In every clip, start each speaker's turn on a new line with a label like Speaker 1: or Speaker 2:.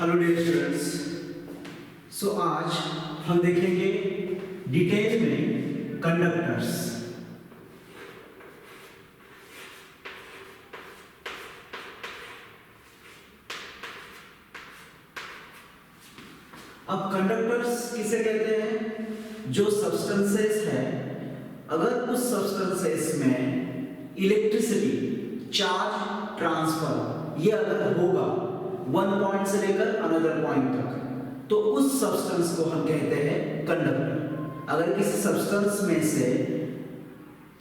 Speaker 1: Hello dear students. आज हम देखेंगे डिटेल में कंडक्टर्स। अब कंडक्टर्स किसे कहते हैं? जो सब्सटेंसेस है, अगर उस सब्सटेंसेस में इलेक्ट्रिसिटी चार्ज ट्रांसफर ये अगर होगा वन पॉइंट से लेकर अनदर पॉइंट तक, तो उस सब्सटेंस को हम कहते हैं कंडक्टर। अगर किसी सब्सटेंस में से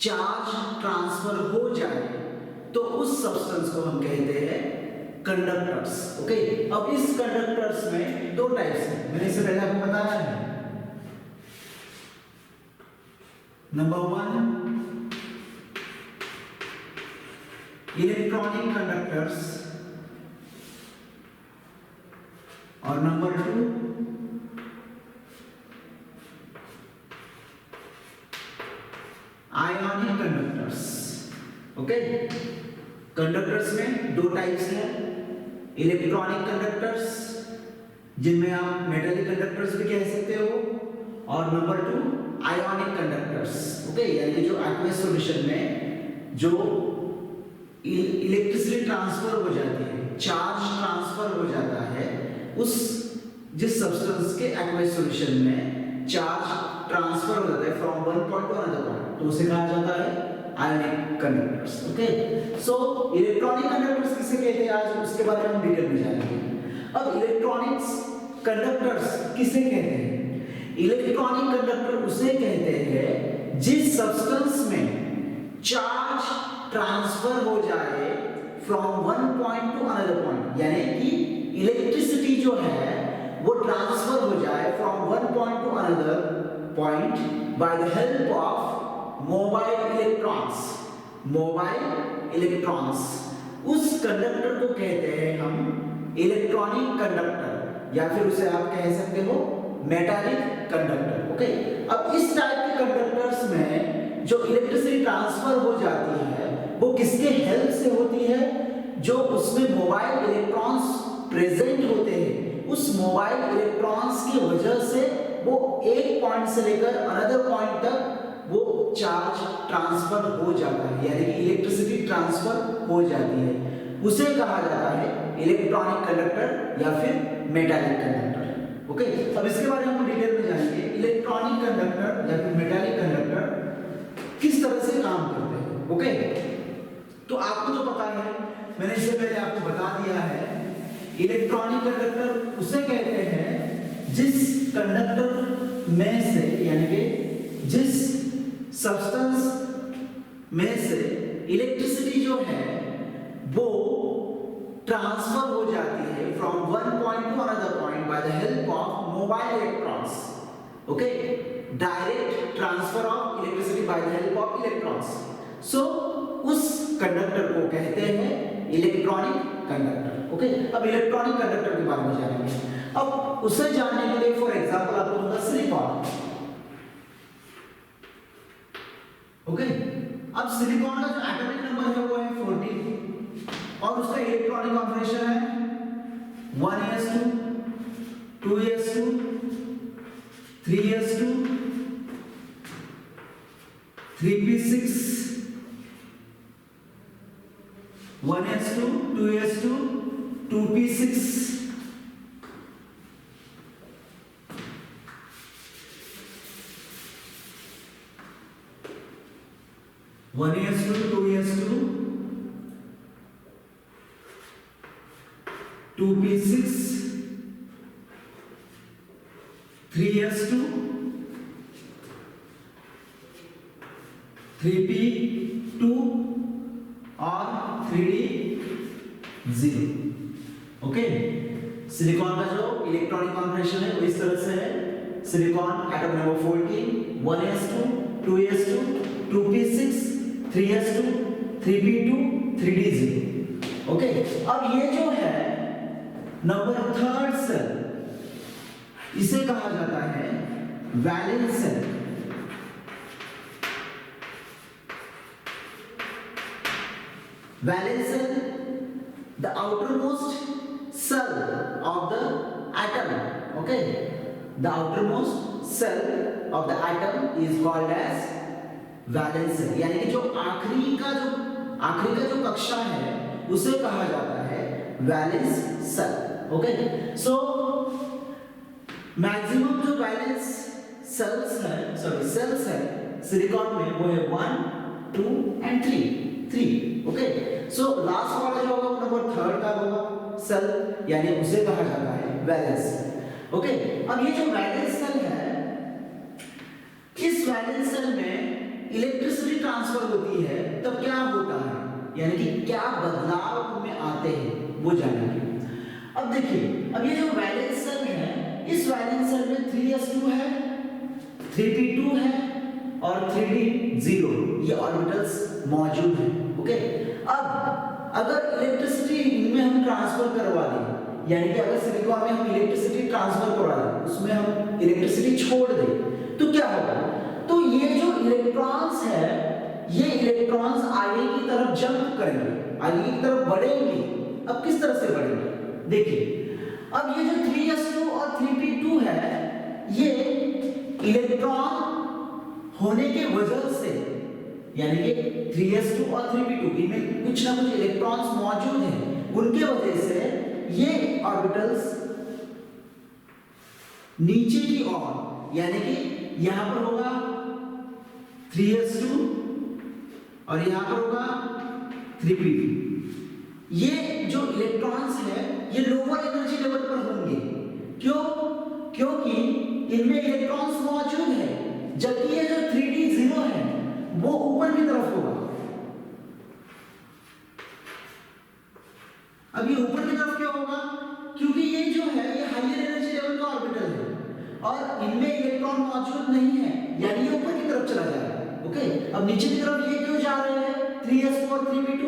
Speaker 1: चार्ज ट्रांसफर हो जाए तो उस सब्सटेंस को हम कहते हैं कंडक्टर्स। ओके, अब इस कंडक्टर्स में दो टाइप्स हैं, मैंने इससे पहले आपको बताया है। नंबर वन, इलेक्ट्रॉनिक कंडक्टर्स, और number two ionic conductors. Okay, conductors में दो टाइप्स हैं, इलेक्ट्रॉनिक कंडक्टर्स जिनमें आप मेटलिक कंडक्टर्स भी कह सकते हो, और number two ionic conductors. Okay, यानी जो एक्वस सॉल्यूशन में जो इलेक्ट्रिसिटी ट्रांसफर हो जाती है, चार्ज ट्रांसफर हो जाता है, उस जिस सब्सटेंस के एक्वस सॉल्यूशन में चार्ज ट्रांसफर हो जाता है from one point to another point, तो उसे कहा जाता है ionic conductors. Okay, so electronic conductors किसे कहते हैं, आज उसके बारे में हम डिटेल में जानेंगे। अब इलेक्ट्रॉनिक्स कंडक्टर्स किसे कहते हैं? इलेक्ट्रॉनिक कंडक्टर उसे कहते हैं जिस सब्सटेंस में चार्ज ट्रांसफर हो जाए from one point to another point, यानी कि इलेक्ट्रिसिटी जो है वो ट्रांसफर हो जाए from one point to another point by the help of mobile electrons. Mobile electrons, उस कंडक्टर को कहते हैं हम इलेक्ट्रॉनिक कंडक्टर, या फिर उसे आप कह सकते हो मेटालिक कंडक्टर। ओके, अब इस टाइप के कंडक्टर्स में जो इलेक्ट्रिसिटी ट्रांसफर हो जाती है वो किसके हेल्प से होती है? जो उसमें मोबाइल इलेक्ट्रॉन्स प्रेजेंट होते हैं, उस मोबाइल इलेक्ट्रॉन्स की वजह से वो एक पॉइंट से लेकर अनदर पॉइंट तक वो चार्ज ट्रांसफर हो जाता है, यानी कि इलेक्ट्रिसिटी ट्रांसफर हो जाती है। उसे कहा जाता है इलेक्ट्रॉनिक कंडक्टर या फिर मेटालिक कंडक्टर। ओके, अब इसके बारे में हम डिटेल में जानेंगे। इलेक्ट्रॉनिक कंडक्टर या फिर मेटालिक कंडक्टर किस तरह से काम करते हैं। ओके, तो आपको तो पता है, मैंने इससे पहले आपको बता दिया है, इलेक्ट्रॉनिक कंडक्टर उसे कहते हैं जिस कंडक्टर में से, यानी कि जिस सब्सटेंस में से इलेक्ट्रिसिटी जो है वो ट्रांसफर हो जाती है from one point to another point by the help of mobile electrons. Okay, direct transfer of electricity by the help of electrons. So उस कंडक्टर को कहते हैं इलेक्ट्रॉनिक कंडक्टर। ओके, अब इलेक्ट्रॉनिक कंडक्टर के बारे में जानेंगे। अब उसे जानने के लिए फॉर एग्जांपल आपको दूंगा सिलिकॉन। ओके, अब सिलिकॉन का जो एटॉमिक नंबर है वो है 14 और उसका इलेक्ट्रॉनिक कॉन्फिगरेशन है 1s2 2s2 3s2 3p6 1s2 2s2 2p6 1s2 2s2 2p6 3s2 3p2 और 3d0। ओके, सिलिकॉन का जो इलेक्ट्रॉनिक कॉन्फिगरेशन है वो इस तरह से है। Silicon atom number 14 1s2 2s2 2p6 3s2 3p2 3d0। Okay, अब ये जो है नंबर थर्ड सेल, इसे कहा जाता है valence shell. Valence cell, the outermost cell of the atom. Okay, the outermost cell of the atom is called as valence shell, यानी कि जो आखिरी का जो कक्षा है उसे कहा जाता है valence shell. Okay, so maximum जो वैलेंस सेल्स है सिलिकॉन में वो है 1, 2 and 3. ओके, सो लास्ट वाला जो होगा वो नंबर 3 का होगा सेल, यानी उसे कहा जाता है वैलेंस. ओके, अब ये जो वैलेंस सेल है, इस वैलेंस सेल में इलेक्ट्रिसिटी ट्रांसफर होती है, तब क्या होता है, यानी कि क्या बदलाव में आते हैं वो जानेंगे. अब देखिए, अब ये जो वैलेंस सेल है, इस वैलेंस सेल में 3s2 है, 3p2 है और 3d0 ये ऑर्बिटल्स मौजूद हैं. ओके, अब अगर इलेक्ट्रिसिटी इनमें हम ट्रांसफर करवा दें, यानी कि अगर सिलिकॉन में हम इलेक्ट्रिसिटी ट्रांसफर करवा दें, उसमें हम इलेक्ट्रिसिटी छोड़ दें, तो क्या होगा, तो ये जो इलेक्ट्रॉन्स है, ये इलेक्ट्रॉन्स आगे की तरफ जंप करेंगे, आगे की तरफ बढ़ेंगे. अब किस तरह से बढ़ेंगे, देखिए, अब ये जो 3s2 और 3p2 है, ये इलेक्ट्रॉन होने के वजह से, यानी कि 3s2 और 3p2 इनमें कुछ ना कुछ इलेक्ट्रॉन्स मौजूद हैं, उनके वजह से ये ऑर्बिटल्स नीचे की ओर, यानी कि यहां पर होगा 3s2 और यहां पर होगा 3p2. ये जो इलेक्ट्रॉन्स है ये लोअर एनर्जी लेवल पर होंगे. क्यों, क्योंकि इनमें इलेक्ट्रॉन्स मौजूद है, जबकि ये जो 3d0 है वो ऊपर की तरफ होगा. अब ये ऊपर की तरफ क्यों होगा, क्योंकि ये जो है ये हायर एनर्जी लेवल का ऑर्बिटल है और इनमें इलेक्ट्रॉन मौजूद नहीं है, यानी ये ऊपर की तरफ चला जाएगा. ओके, अब नीचे की तरफ ये क्यों जा रहे हैं 3s2 और 3p2,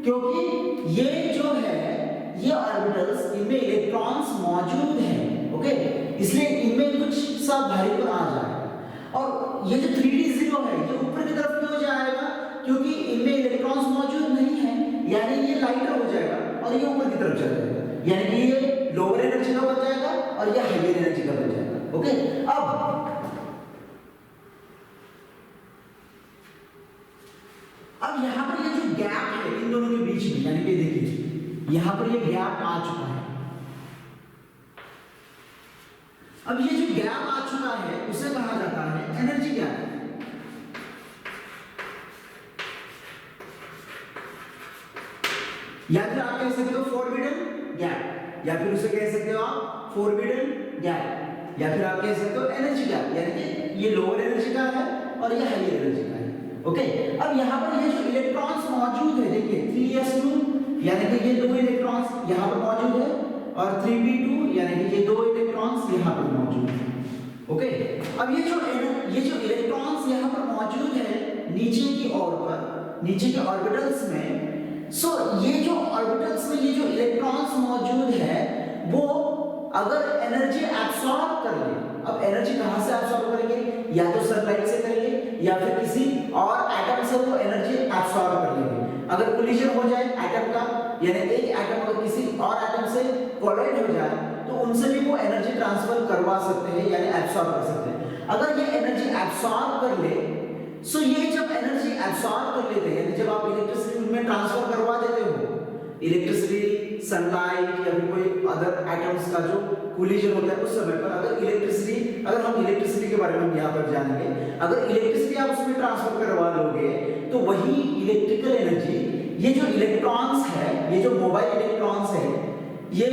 Speaker 1: क्योंकि ये जो है ये ऑर्बिटल्स इनमें इलेक्ट्रॉन्स मौजूद हैं. ओके, इसलिए इनमें कुछ सा भारीपन आ जाएगा. और ये जो 3d0 है ये ऊपर की तरफ क्यों जाएगा, क्योंकि इनमें इलेक्ट्रॉन्स मौजूद नहीं है, यानी ये लाइटर हो जाएगा और ये ऊपर की तरफ चला जाएगा, यानी कि ये लोअर एनर्जी का बन जाएगा और ये हायर एनर्जी का बन जाएगा. ओके, अब यहां पर ये जो गैप है इन दोनों के बीच में, यानी कि देखिए यहां पर ये गैप आ चुका है. अब ये जो गैप आ चुका है उसे कहा जाता है एनर्जी गैप. या फिर आप कह सकते हो फॉरबिडन गैप, या फिर उसे कह सकते हो आप फॉरबिडन गैप, या फिर आप कह सकते हो एनर्जी गैप, यानी कि ये लोअर एनर्जी का है और ये हायर एनर्जी का है. ओके, अब यहां पर ये जो इलेक्ट्रॉन्स मौजूद है, देखिए 3s2 यानी कि ये दो इलेक्ट्रॉन्स यहां पर मौजूद है और 3p2 यानी कि ये दो इलेक्ट्रॉन्स यहां पर मौजूद है. ओके, अब ये जो इलेक्ट्रॉन्स यहां पर मौजूद है नीचे की ओर पर, नीचे के ऑर्बिटल्स में, सो ये जो ऑर्बिटल्स में ये जो इलेक्ट्रॉन्स मौजूद है वो अगर एनर्जी एब्सॉर्ब कर ले, अब एनर्जी कहां से एब्सॉर्ब करेंगे, या तो सनलाइट से करेंगे या फिर किसी और एटम से वो एनर्जी एब्सॉर्ब कर लेंगे. अगर कोलिजन हो जाए एटम का, यानी एक एटम अगर किसी और एटम से कोलाइड हो जाए तो उनसे भी वो एनर्जी ट्रांसफर करवा सकते हैं, यानी एब्सॉर्ब कर सकते हैं. अगर ये एनर्जी एब्सॉर्ब कर ले, सो ये जब एनर्जी एब्सॉर्ब कर लेते हैं, यानी जब आप इलेक्ट्रिसिटी उनमें ट्रांसफर करवा देते हो, इलेक्ट्रिसिटी सनलाइट या फिर कोई अदर एटम्स का जो कोलिजन होता है उस समय पर अगर हम इलेक्ट्रिसिटी के बारे में यहाँ पर जानेंगे, अगर इलेक्ट्रिसिटी आप उसमें ट्रांसफर करवा लोगे तो वही इलेक्ट्रिकल एनर्जी ये जो इलेक्ट्रॉन्स है, ये जो मोबाइल इलेक्ट्रॉन्स है, ये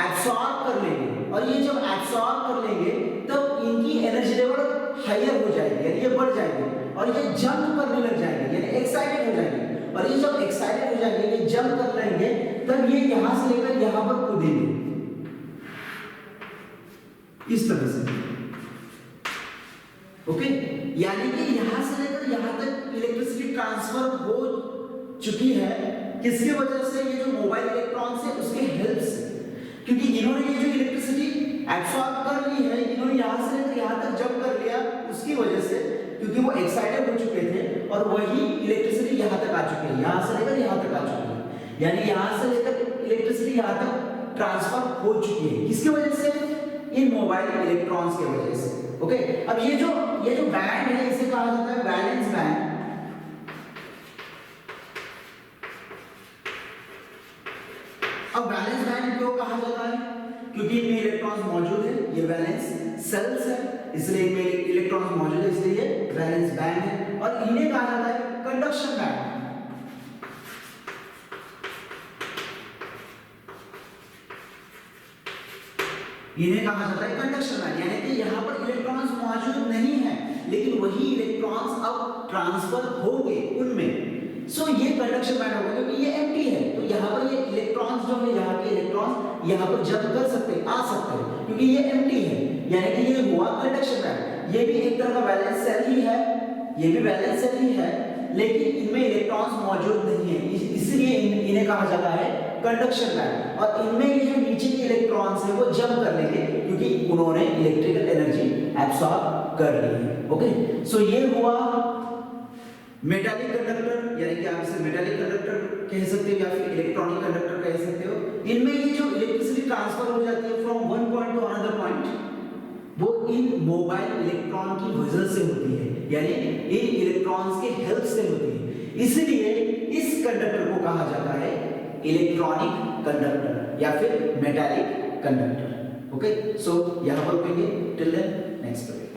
Speaker 1: एब्सॉर्ब कर लेंगे और ये जब एब्सॉर्ब कर लेंगे तब इनकी एनर्जी लेवल हायर हो जाएगी, यानी ये बढ़ जाएगी और ये जंप करने लग जाएंगे, यानी एक्साइटेड हो जाएंगे. और ये जब एक्साइटेड हो जाएंगे, ये जंप कर लेंगे, तब ये यहां से लेकर यहां पर कूदेंगे इस तरह से. ओके, यानी कि यहां से लेकर यहां तक इलेक्ट्रिसिटी ट्रांसफर हो चुकी है. किसकी वजह से, ये जो मोबाइल इलेक्ट्रॉन्स है उसके हेल्प से, क्योंकि इन्होंने ये जो इलेक्ट्रिसिटी एब्सॉर्ब कर ली है, इन्होंने यहां से लेकर यहां तक जंप कर लिया उसकी वजह से, क्योंकि वो एक्साइटेड हो चुके थे और वही इलेक्ट्रिसिटी यहां तक आ चुकी है, यहां से लेकर यहां तक आ चुकी है, यानी यहां से लेकर इलेक्ट्रिसिटी यहां तक ट्रांसफर हो चुकी है। किसकी वजह से? इन मोबाइल इलेक्ट्रॉन्स की वजह से। ओके, अब ये जो बैंड है इसे कहा जाता है वैलेंस बैंड। अब वैलेंस बैंड क्यों कहा जाता है? क्योंकि इनमें इलेक्ट्रॉन्स मौजूद है, ये वैलेंस सेल्स है, इसलिए इनमें इलेक्ट्रॉन्स मौजूद है, इसलिए ये वैलेंस बैंड है। और इन्हें कहा जाता है कंडक्शन बैंड। इन्हें कहा जाता है कंडक्शन बैंड, यानी कि यहाँ पर इलेक्ट्रॉन्स मौजूद नहीं है, लेकिन वही इलेक्ट्रॉन्स अब ट्रांसफर होंगे उनमें। सो ये कंडक्शन बैंड होगा, क्योंकि ये एम्प्टी है, तो यहाँ पर ये इलेक्ट्रॉन्स जो है, यहाँ के इलेक्ट्रॉन्स यहाँ पर जंप कर सकते हैं, आ सकते हैं, क्योंकि ये एम्प्टी है, यानी कि ये हुआ कंडक्शन बैंड। ये भी एक तरह का वैलेंस सेल ही है, ये भी वैलेंस सेल ही है, लेकिन इनमें इलेक्ट्रॉन्स मौजूद नहीं है, इसलिए इन्हें कहा जाता है कंडक्शन बैंड। और इनमें ये जो नीचे के इलेक्ट्रॉन्स हैं वो जंप कर लेंगे, क्योंकि उन्होंने इलेक्ट्रिकल एनर्जी एब्सॉर्ब कर ली है। ओके, सो ये हुआ मेटालिक कंडक्टर, यानी कि आप इसे मेटालिक कंडक्टर कह सकते हो या फिर इलेक्ट्रॉनिक कंडक्टर कह सकते हो। इनमें ये जो इलेक्ट्रिसिटी ट्रांसफर हो जाती है from one point to another point, वो इन मोबाइल इलेक्ट्रॉन की वजह से होती है, यानी इन इलेक्ट्रॉन्स के हेल्प से होती है। इसलिए इस कंडक्टर को कहा जाता है इलेक्ट्रॉनिक कंडक्टर या फिर मेटालिक कंडक्टर। ओके, सो यहां पर रुकेंगे टिल देन नेक्स्ट वीडियो।